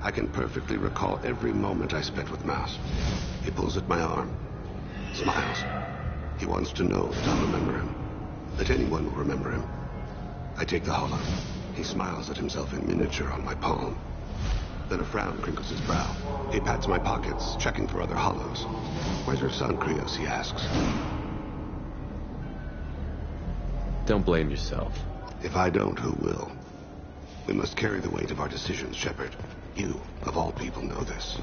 I can perfectly recall every moment I spent with Mouse. He pulls at my arm, smiles. He wants to know that I'll remember him, that anyone will remember him. I take the hollow. He smiles at himself in miniature on my palm. Then a frown crinkles his brow. He pats my pockets, checking for other hollows. "Where's your son, Krios?" he asks. Don't blame yourself. If I don't, who will? We must carry the weight of our decisions, Shepard. You, of all people, know this.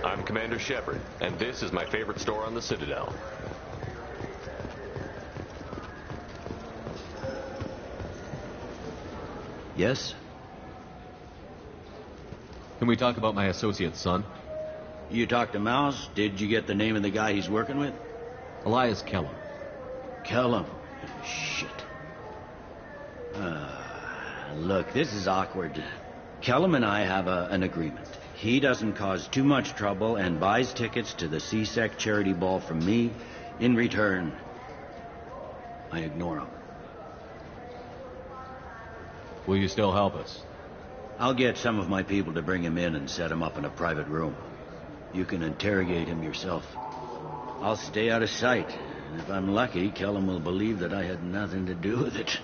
I'm Commander Shepard, and this is my favorite store on the Citadel. Yes? Can we talk about my associate's son? You talked to Mouse? Did you get the name of the guy he's working with? Elias Kellum. Kellum. Shit. Look, this is awkward. Kellum and I have an agreement. He doesn't cause too much trouble and buys tickets to the C-Sec charity ball from me. In return, I ignore him. Will you still help us? I'll get some of my people to bring him in and set him up in a private room. You can interrogate him yourself. I'll stay out of sight. And if I'm lucky, Kellum will believe that I had nothing to do with it.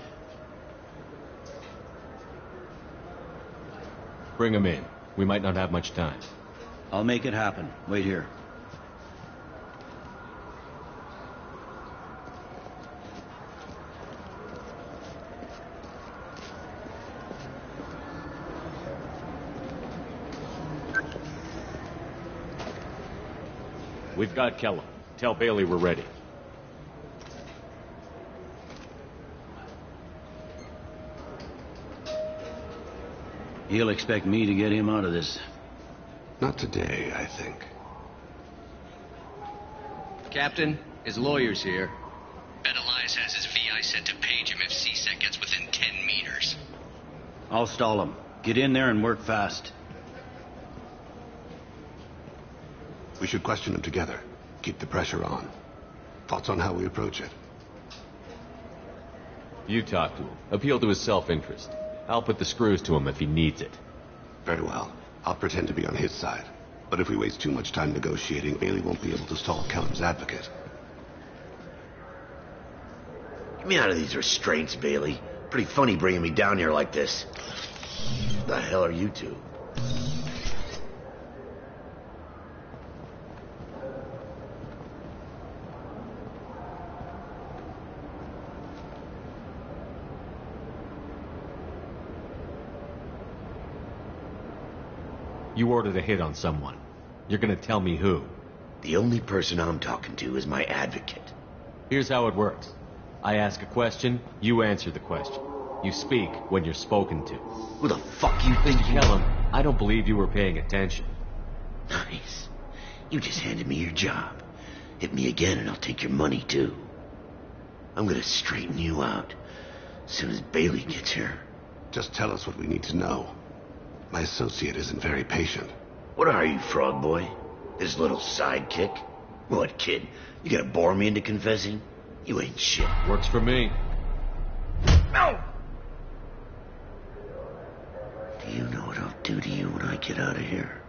Bring him in. We might not have much time. I'll make it happen. Wait here. We've got Kellum. Tell Bailey we're ready. He'll expect me to get him out of this. Not today, I think. Captain, his lawyer's here. Bet Elias has his VI set to page him if C-Sec gets within 10 meters. I'll stall him. Get in there and work fast. We should question him together. Keep the pressure on. Thoughts on how we approach it? You talk to him. Appeal to his self-interest. I'll put the screws to him if he needs it. Very well. I'll pretend to be on his side. But if we waste too much time negotiating, Bailey won't be able to stall Kellum's advocate. Get me out of these restraints, Bailey. Pretty funny bringing me down here like this. What the hell are you two? You ordered a hit on someone. You're gonna tell me who. The only person I'm talking to is my advocate. Here's how it works. I ask a question, you answer the question. You speak when you're spoken to. Who the fuck you think you... Kellum, I don't believe you were paying attention. Nice. You just handed me your job. Hit me again and I'll take your money too. I'm gonna straighten you out as soon as Bailey gets here. Just tell us what we need to know. My associate isn't very patient. What are you, frog boy? His little sidekick? What, kid? You gonna bore me into confessing? You ain't shit. Works for me. No! Do you know what I'll do to you when I get out of here?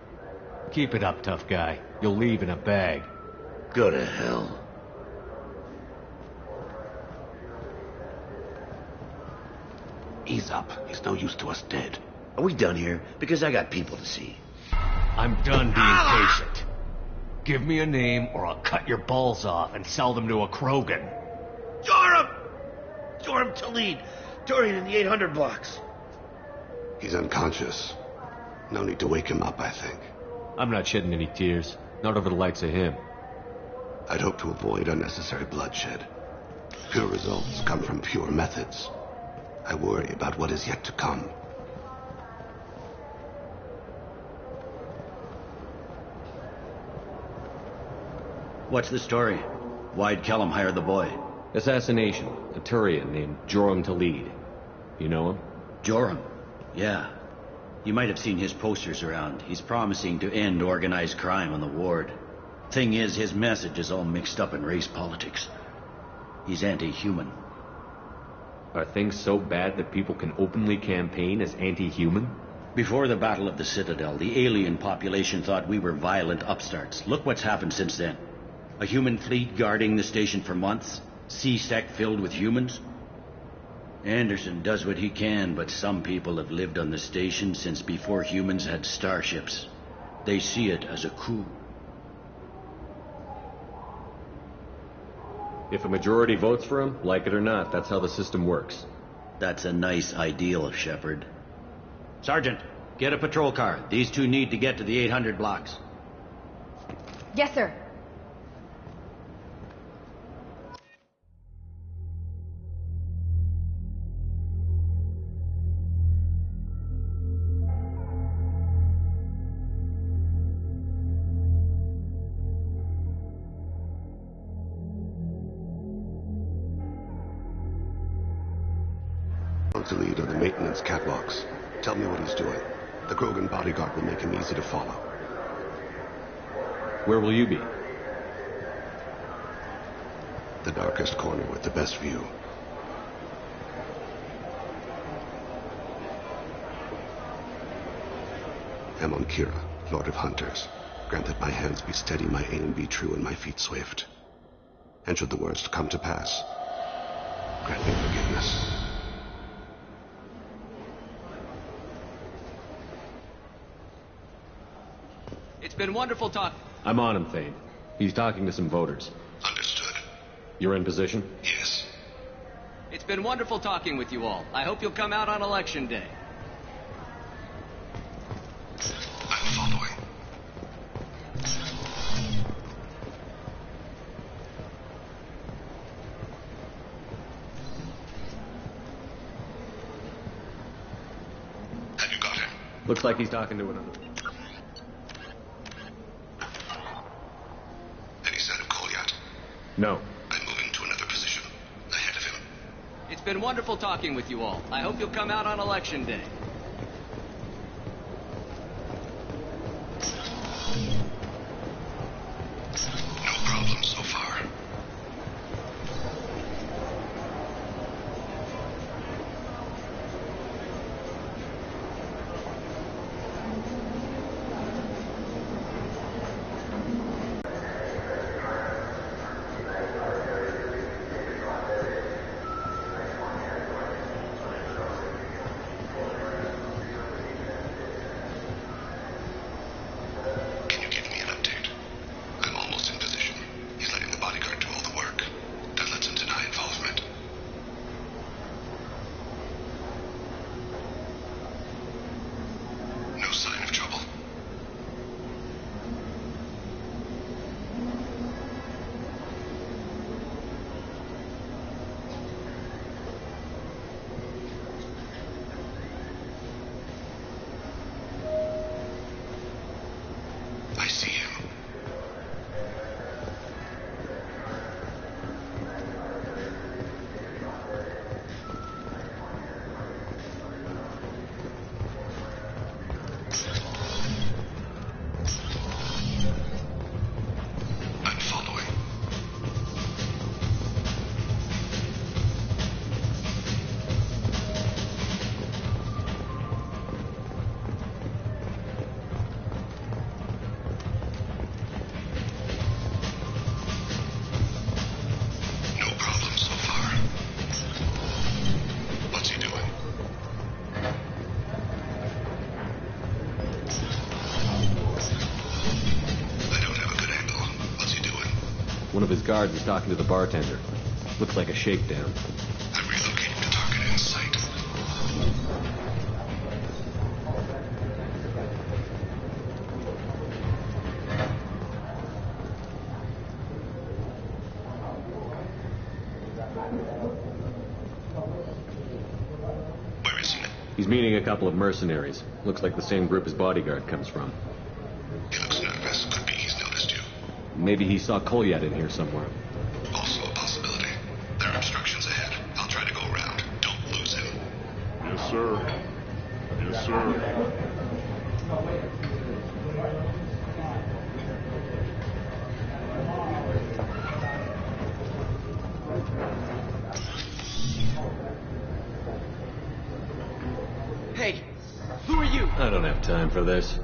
Keep it up, tough guy. You'll leave in a bag. Go to hell. Ease up. He's no use to us dead. Are we done here? Because I got people to see. I'm done being patient. Give me a name or I'll cut your balls off and sell them to a Krogan. Joram! Joram Talid! Dorian in the 800 blocks. He's unconscious. No need to wake him up, I think. I'm not shedding any tears. Not over the likes of him. I'd hope to avoid unnecessary bloodshed. Pure results come from pure methods. I worry about what is yet to come. What's the story? Why'd Kellum hire the boy? Assassination. A Turian named Joram to lead. You know him? Joram? Yeah. You might have seen his posters around. He's promising to end organized crime on the ward. Thing is, his message is all mixed up in race politics. He's anti-human. Are things so bad that people can openly campaign as anti-human? Before the Battle of the Citadel, the alien population thought we were violent upstarts. Look what's happened since then. A human fleet guarding the station for months. C-Sec filled with humans. Anderson does what he can, but some people have lived on the station since before humans had starships. They see it as a coup. If a majority votes for him, like it or not, that's how the system works. That's a nice ideal, Shepard. Sergeant, get a patrol car. These two need to get to the 800 blocks. Yes, sir. To lead are the maintenance catwalks. Tell me what he's doing. The Krogan bodyguard will make him easy to follow. Where will you be? The darkest corner with the best view. Amon Kira, Lord of Hunters. Grant that my hands be steady, my aim be true, and my feet swift. And should the worst come to pass, grant me forgiveness. It's been wonderful talking. I'm on him, Thane. He's talking to some voters. Understood. You're in position? Yes. It's been wonderful talking with you all. I hope you'll come out on Election Day. I'm following. Have you got him? Looks like he's talking to another. Any sign of Cole yet? No. I'm moving to another position. Ahead of him. It's been wonderful talking with you all. I hope you'll come out on Election Day. No problem so far. Can you give me an update? I'm almost in position. He's letting the bodyguard do all the work. That lets him deny involvement. No sign of trouble. I see him. I'm following. No problem so far. What's he doing? I don't have a good angle. What's he doing? One of his guards is talking to the bartender. Looks like a shakedown. I'm relocating the target in sight. Where is he? He's meeting a couple of mercenaries. Looks like the same group his bodyguard comes from. He looks nervous. Could be he's noticed you. Maybe he saw Kolyat in here somewhere. don't have time for this.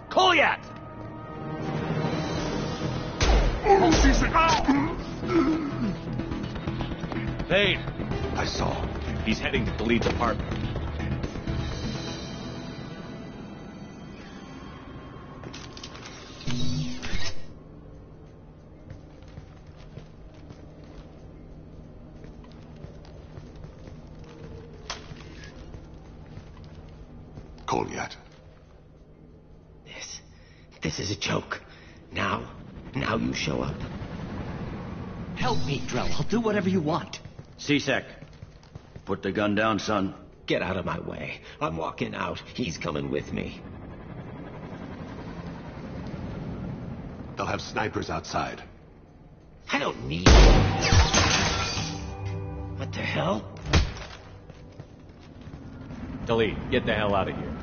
Goliath! Thane! I saw. He's heading to Khalid's apartment. Goliath. This is a joke. Now you show up. Help me, Drell. I'll do whatever you want. C-Sec, put the gun down, son. Get out of my way. I'm walking out. He's coming with me. They'll have snipers outside. I don't need... What the hell? Khalid, get the hell out of here.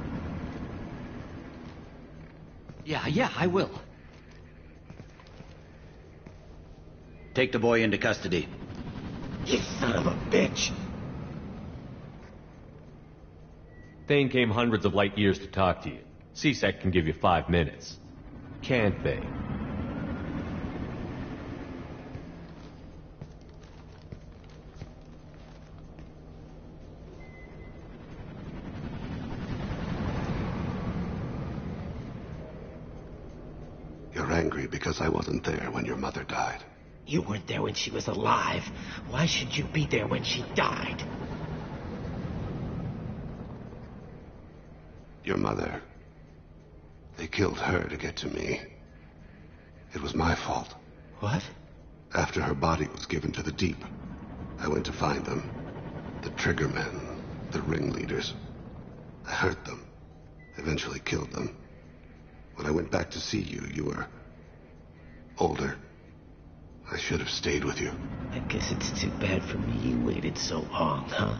Yeah, I will. Take the boy into custody. You son of a bitch! Thane came hundreds of light years to talk to you. C-Sec can give you 5 minutes. Can't they? You're angry because I wasn't there when your mother died. You weren't there when she was alive. Why should you be there when she died? Your mother. They killed her to get to me. It was my fault. What? After her body was given to the Deep, I went to find them. The triggermen, the ringleaders. I hurt them. Eventually killed them. When I went back to see you, you were older. I should have stayed with you. I guess it's too bad for me you waited so long, huh?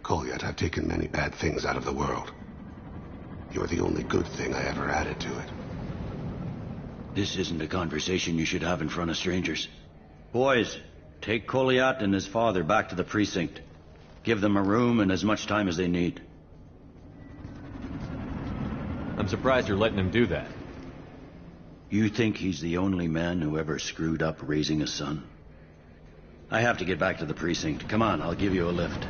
Goliath, I've taken many bad things out of the world. You're the only good thing I ever added to it. This isn't a conversation you should have in front of strangers. Boys, take Goliath and his father back to the precinct. Give them a room and as much time as they need. I'm surprised you're letting him do that. You think he's the only man who ever screwed up raising a son? I have to get back to the precinct. Come on, I'll give you a lift.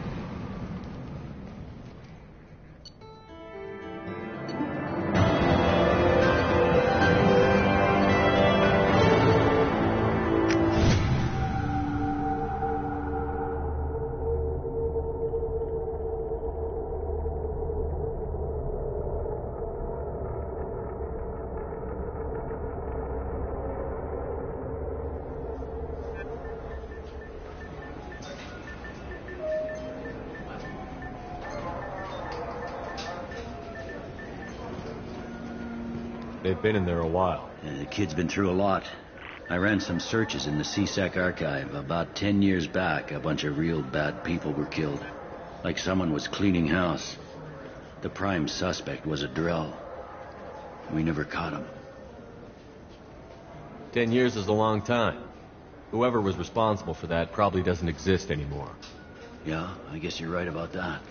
They've been in there a while. The kid's been through a lot. I ran some searches in the C-Sec archive. About 10 years back, a bunch of real bad people were killed. Like someone was cleaning house. The prime suspect was a Drell. We never caught him. 10 years is a long time. Whoever was responsible for that probably doesn't exist anymore. Yeah, I guess you're right about that.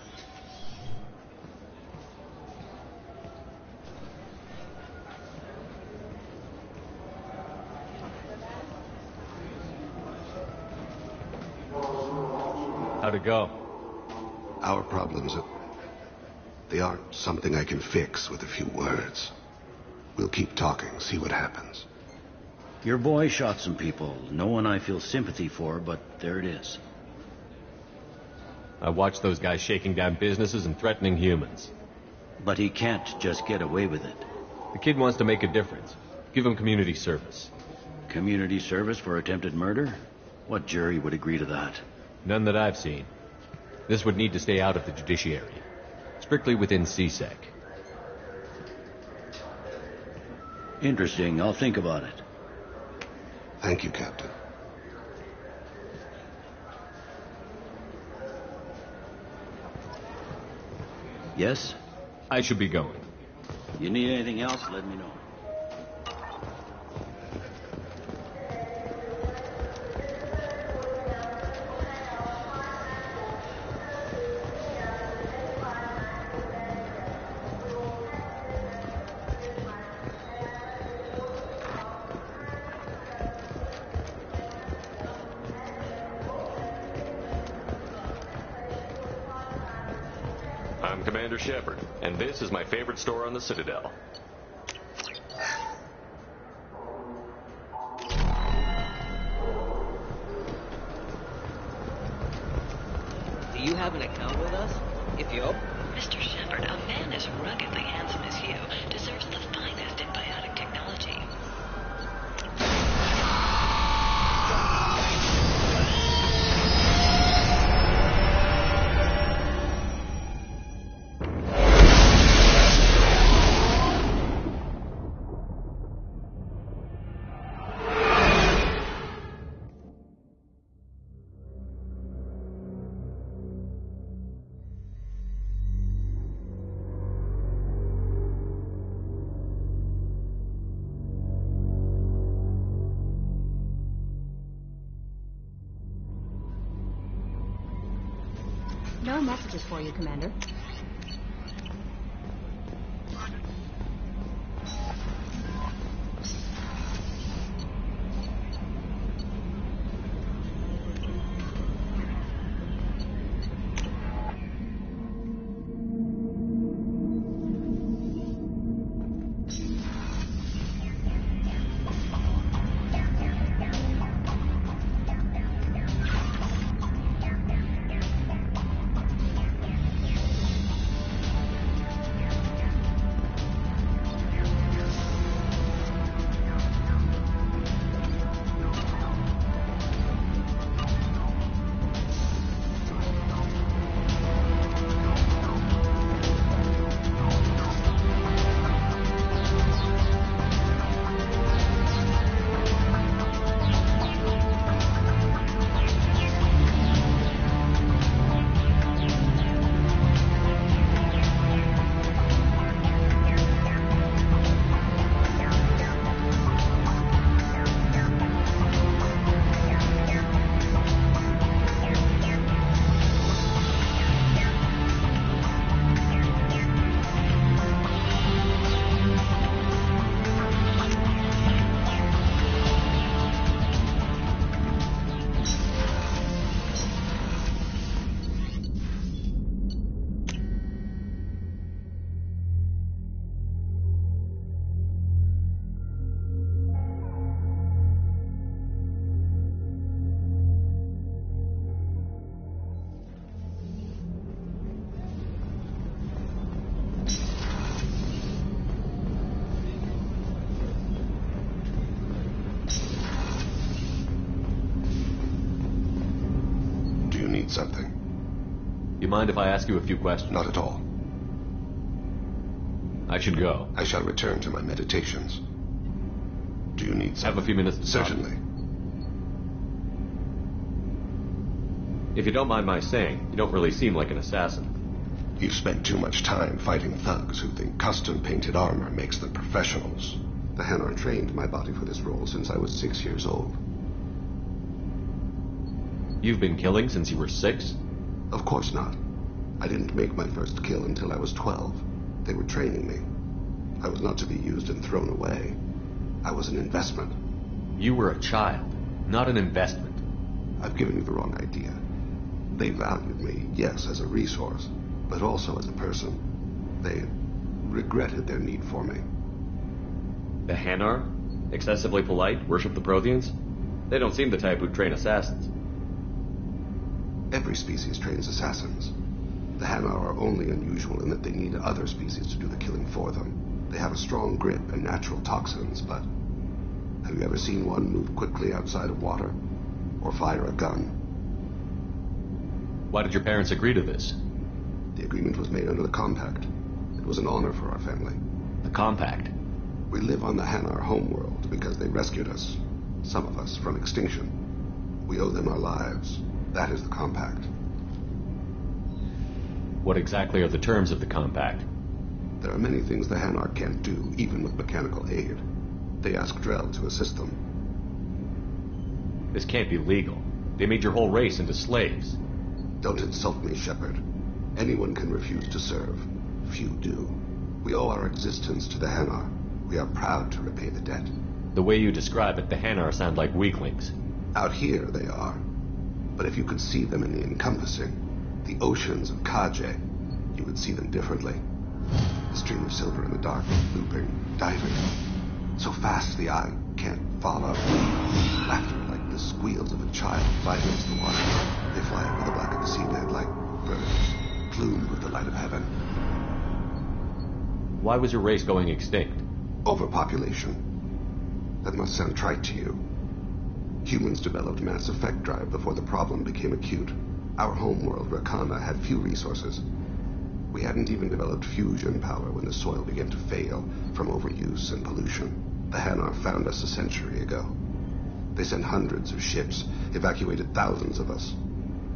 How'd it go? Our problems, they aren't something I can fix with a few words. We'll keep talking, see what happens. Your boy shot some people. No one I feel sympathy for, but there it is. I watched those guys shaking down businesses and threatening humans. But he can't just get away with it. The kid wants to make a difference. Give him community service. Community service for attempted murder? What jury would agree to that? None that I've seen. This would need to stay out of the judiciary. Strictly within C-Sec. Interesting. I'll think about it. Thank you, Captain. Yes? I should be going. You need anything else, let me know. I'm Commander Shepard, and this is my favorite store on the Citadel. Do you have an account with us? If you... Mr. Shepard, a man as ruggedly handsome as you deserves the finest in biotic technology. No messages for you, Commander. Something. You mind if I ask you a few questions? Not at all. I should go. I shall return to my meditations. Do you need something? Have a few minutes to talk? Certainly. If you don't mind my saying, you don't really seem like an assassin. You've spent too much time fighting thugs who think custom-painted armor makes them professionals. The Hanar trained my body for this role since I was 6 years old. You've been killing since you were 6? Of course not. I didn't make my first kill until I was 12. They were training me. I was not to be used and thrown away. I was an investment. You were a child, not an investment. I've given you the wrong idea. They valued me, yes, as a resource, but also as a person. They regretted their need for me. The Hanar? Excessively polite, worship the Protheans? They don't seem the type who'd train assassins. Every species trains assassins. The Hanar are only unusual in that they need other species to do the killing for them. They have a strong grip and natural toxins, but have you ever seen one move quickly outside of water? Or fire a gun? Why did your parents agree to this? The agreement was made under the Compact. It was an honor for our family. The Compact? We live on the Hanar homeworld because they rescued us, some of us, from extinction. We owe them our lives. That is the compact. What exactly are the terms of the compact? There are many things the Hanar can't do, even with mechanical aid. They ask Drell to assist them. This can't be legal. They made your whole race into slaves. Don't insult me, Shepard. Anyone can refuse to serve. Few do. We owe our existence to the Hanar. We are proud to repay the debt. The way you describe it, the Hanar sound like weaklings. Out here, they are. But if you could see them in the encompassing, the oceans of Kaje, you would see them differently. The stream of silver in the dark, looping, diving. So fast the eye can't follow. Laughter like the squeals of a child vibrates the water. They fly over the back of the seabed like birds, plumed with the light of heaven. Why was your race going extinct? Overpopulation. That must sound trite to you. Humans developed mass effect drive before the problem became acute. Our homeworld, Rakana, had few resources. We hadn't even developed fusion power when the soil began to fail from overuse and pollution. The Hanar found us a century ago. They sent hundreds of ships, evacuated thousands of us.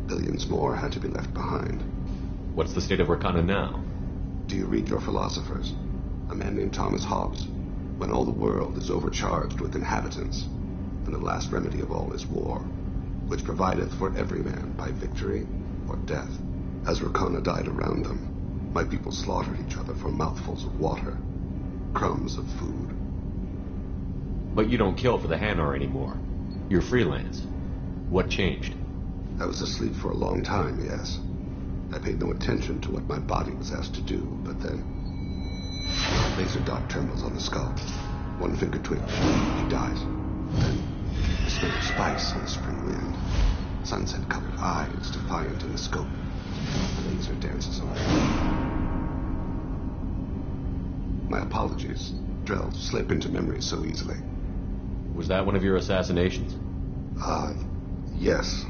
Billions more had to be left behind. What's the state of Rakana now? Do you read your philosophers? A man named Thomas Hobbes. When all the world is overcharged with inhabitants, and the last remedy of all is war, which provideth for every man by victory or death. As Rakana died around them, my people slaughtered each other for mouthfuls of water, crumbs of food. But you don't kill for the Hanar anymore. You're freelance. What changed? I was asleep for a long time, yes. I paid no attention to what my body was asked to do, but then... laser dot trembles on the skull. One finger twitch. He dies. Then, the smell of spice on the spring wind. Sunset-colored eyes defiant in the scope. The laser dances on. My apologies. Drell slip into memory so easily. Was that one of your assassinations? Yes.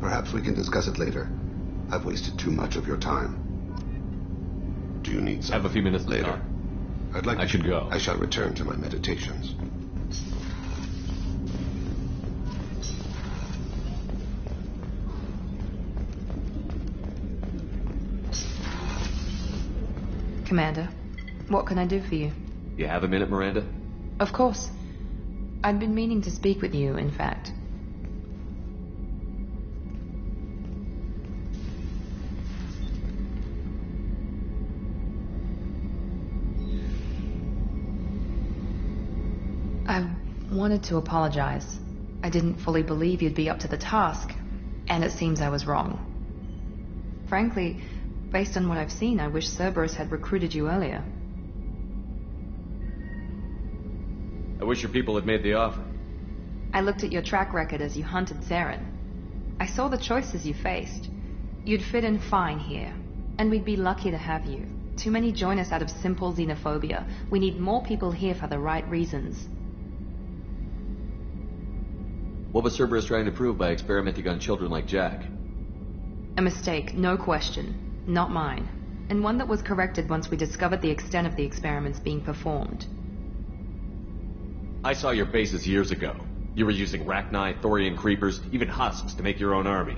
Perhaps we can discuss it later. I've wasted too much of your time. Do you need some? Have a few minutes later. I should go. I shall return to my meditations. Commander, what can I do for you? You have a minute, Miranda? Of course. I'd been meaning to speak with you, in fact. I wanted to apologize. I didn't fully believe you'd be up to the task, and it seems I was wrong. Frankly, based on what I've seen, I wish Cerberus had recruited you earlier. I wish your people had made the offer. I looked at your track record as you hunted Saren. I saw the choices you faced. You'd fit in fine here, and we'd be lucky to have you. Too many join us out of simple xenophobia. We need more people here for the right reasons. What was Cerberus trying to prove by experimenting on children like Jack? A mistake, no question. Not mine. And one that was corrected once we discovered the extent of the experiments being performed. I saw your bases years ago. You were using Rachni, Thorian creepers, even husks to make your own army.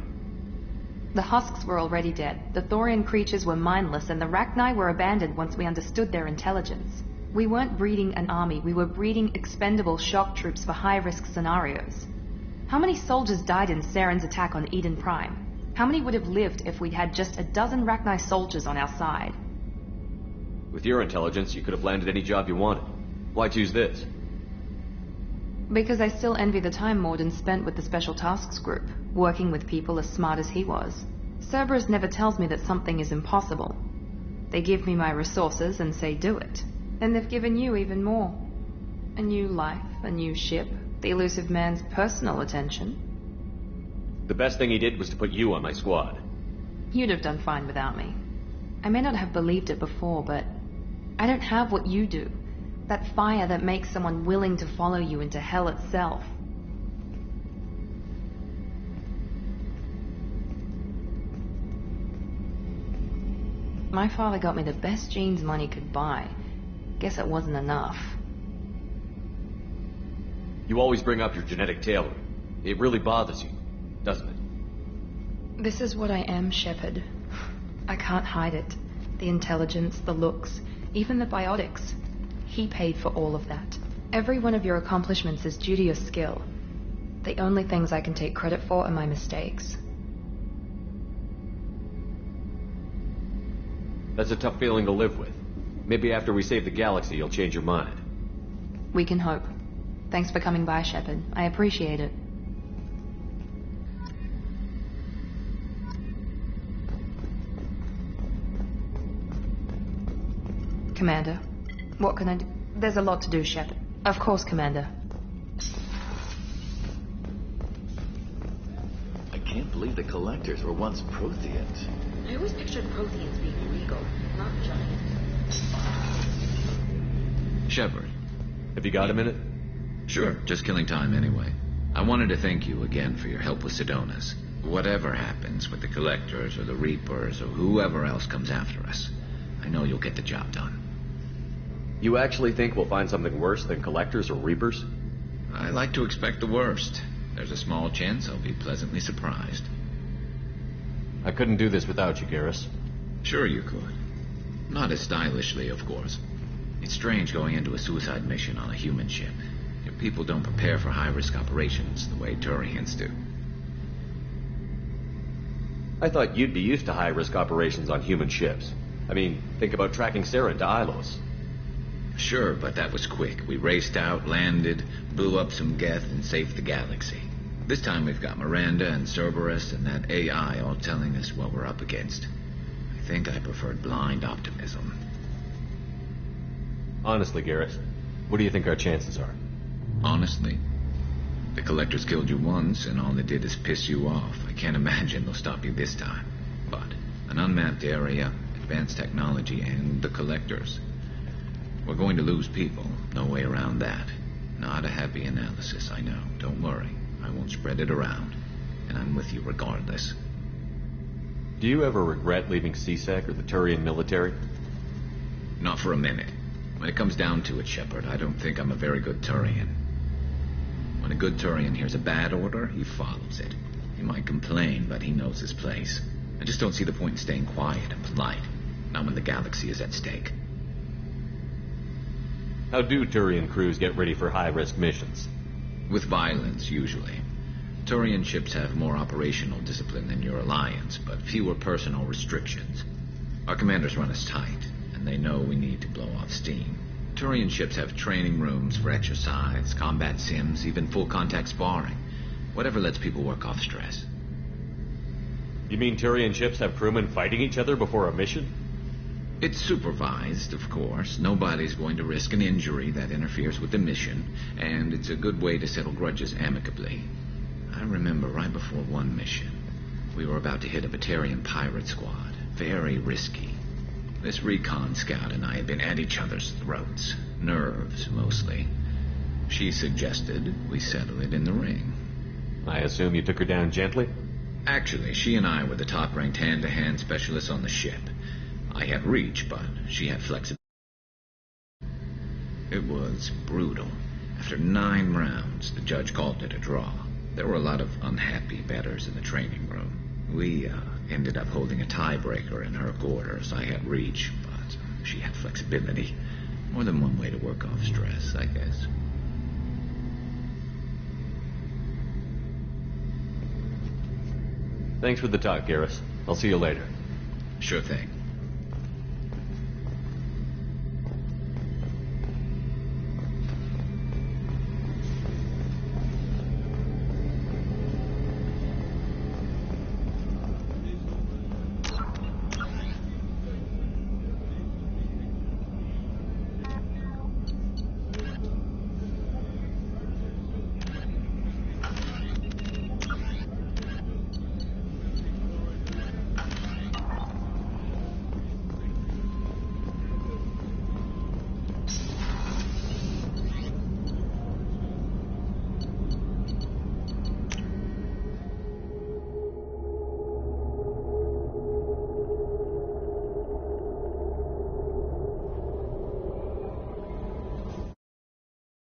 The husks were already dead. The Thorian creatures were mindless, and the Rachni were abandoned once we understood their intelligence. We weren't breeding an army, we were breeding expendable shock troops for high-risk scenarios. How many soldiers died in Saren's attack on Eden Prime? How many would have lived if we'd had just a dozen Rachni soldiers on our side? With your intelligence, you could have landed any job you wanted. Why choose this? Because I still envy the time Morden spent with the Special Tasks Group, working with people as smart as he was. Cerberus never tells me that something is impossible. They give me my resources and say do it. And they've given you even more. A new life, a new ship, the elusive man's personal attention. The best thing he did was to put you on my squad. You'd have done fine without me. I may not have believed it before, but I don't have what you do. That fire that makes someone willing to follow you into hell itself. My father got me the best jeans money could buy. Guess it wasn't enough. You always bring up your genetic tailoring. It really bothers you, doesn't it? This is what I am, Shepard. I can't hide it. The intelligence, the looks, even the biotics. He paid for all of that. Every one of your accomplishments is due to your skill. The only things I can take credit for are my mistakes. That's a tough feeling to live with. Maybe after we save the galaxy, you'll change your mind. We can hope. Thanks for coming by, Shepard. I appreciate it. Commander, what can I do? There's a lot to do, Shepard. Of course, Commander. I can't believe the Collectors were once Protheans. I always pictured Protheans being regal, not giant. Shepard. Have you got a minute? Sure, just killing time anyway. I wanted to thank you again for your help with Sedona's. Whatever happens with the Collectors or the Reapers or whoever else comes after us, I know you'll get the job done. You actually think we'll find something worse than Collectors or Reapers? I like to expect the worst. There's a small chance I'll be pleasantly surprised. I couldn't do this without you, Garrus. Sure you could. Not as stylishly, of course. It's strange going into a suicide mission on a human ship. Your people don't prepare for high-risk operations the way Turians do. I thought you'd be used to high-risk operations on human ships. I mean, think about tracking Sarah to Ilos. Sure, but that was quick. We raced out, landed, blew up some Geth, and saved the galaxy. This time we've got Miranda and Cerberus and that AI all telling us what we're up against. I think I preferred blind optimism. Honestly, Garrus, what do you think our chances are? Honestly? The Collectors killed you once, and all they did is piss you off. I can't imagine they'll stop you this time. But an unmapped area, advanced technology, and the Collectors. We're going to lose people. No way around that. Not a happy analysis, I know. Don't worry. I won't spread it around. And I'm with you regardless. Do you ever regret leaving C-Sec or the Turian military? Not for a minute. When it comes down to it, Shepard, I don't think I'm a very good Turian. When a good Turian hears a bad order, he follows it. He might complain, but he knows his place. I just don't see the point in staying quiet and polite. Not when the galaxy is at stake. How do Turian crews get ready for high-risk missions? With violence, usually. Turian ships have more operational discipline than your alliance, but fewer personal restrictions. Our commanders run us tight, and they know we need to blow off steam. Turian ships have training rooms for exercise, combat sims, even full-contact sparring. Whatever lets people work off stress. You mean Turian ships have crewmen fighting each other before a mission? It's supervised, of course. Nobody's going to risk an injury that interferes with the mission, and it's a good way to settle grudges amicably. I remember right before one mission, we were about to hit a Batarian pirate squad. Very risky. This recon scout and I had been at each other's throats. Nerves, mostly. She suggested we settle it in the ring. I assume you took her down gently? Actually, she and I were the top-ranked hand-to-hand specialists on the ship. I had reach, but she had flexibility. It was brutal. After 9 rounds, the judge called it a draw. There were a lot of unhappy bettors in the training room. We ended up holding a tiebreaker in her quarters. I had reach, but she had flexibility. More than one way to work off stress, I guess. Thanks for the talk, Garrus. I'll see you later. Sure thing.